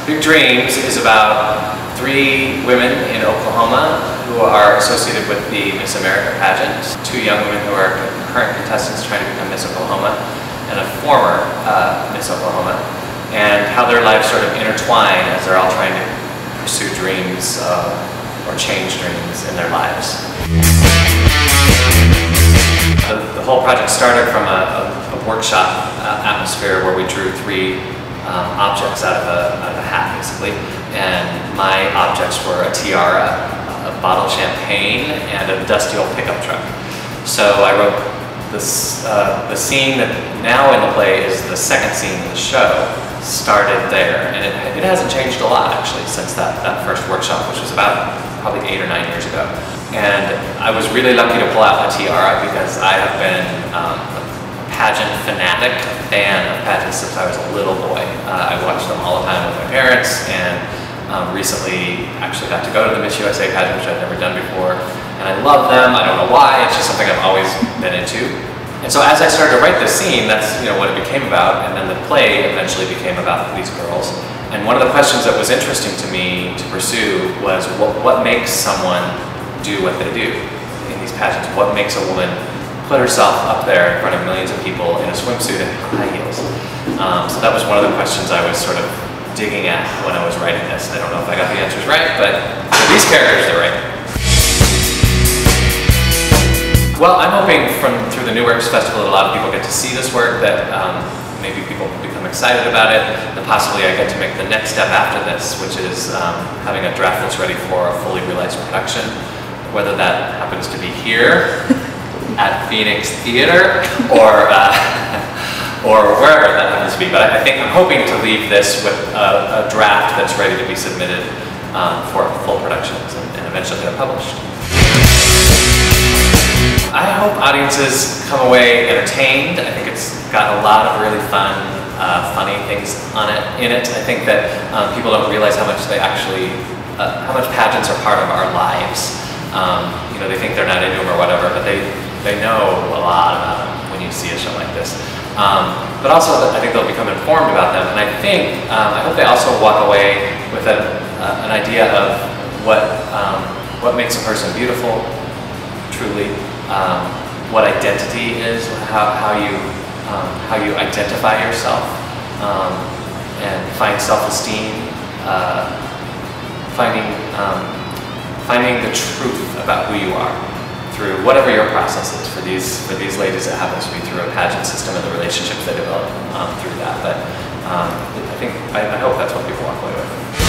Big Dreams is about 3 women in Oklahoma who are associated with the Miss America pageant, 2 young women who are current contestants trying to become Miss Oklahoma, and a former Miss Oklahoma, and how their lives sort of intertwine as they're all trying to pursue dreams or change dreams in their lives. The whole project started from a workshop atmosphere where we drew 3 objects out of a hat, basically. And my objects were a tiara, a bottle of champagne, and a dusty old pickup truck. So I wrote this, the scene that now in the play is the second scene of the show, started there. And it hasn't changed a lot, actually, since that first workshop, which was about probably 8 or 9 years ago. And I was really lucky to pull out a tiara because I have been pageant fanatic, a fan of pageants since I was a little boy. I watched them all the time with my parents, and recently actually got to go to the Miss USA pageant, which I've never done before. And I love them. I don't know why. It's just something I've always been into. And so as I started to write this scene, that's what it became about. And then the play eventually became about these girls. And one of the questions that was interesting to me to pursue was what makes someone do what they do in these pageants? What makes a woman put herself up there in front of millions of people in a swimsuit and high heels? So that was one of the questions I was sort of digging at when I was writing this. I don't know if I got the answers right, but for these characters, they're right. Well, I'm hoping through the New Works Festival that a lot of people get to see this work, that maybe people become excited about it, that possibly I get to make the next step after this, which is having a draft that's ready for a fully realized production, whether that happens to be here at Phoenix Theater or wherever that happens to be. But I'm hoping to leave this with a draft that's ready to be submitted for full productions and eventually get published. I hope audiences come away entertained. I think it's got a lot of really fun, funny things in it. I think that people don't realize how much how much pageants are part of our lives. They think they're not into them or whatever, but they know a lot about them when you see a show like this. But also, I think they'll become informed about them, and I hope they also walk away with an idea of what makes a person beautiful, truly, what identity is, how you identify yourself, and find self-esteem, finding the truth about who you are through whatever your process is. For these ladies, it happens to be through a pageant system and the relationships they develop through that. But I hope that's what people walk away with.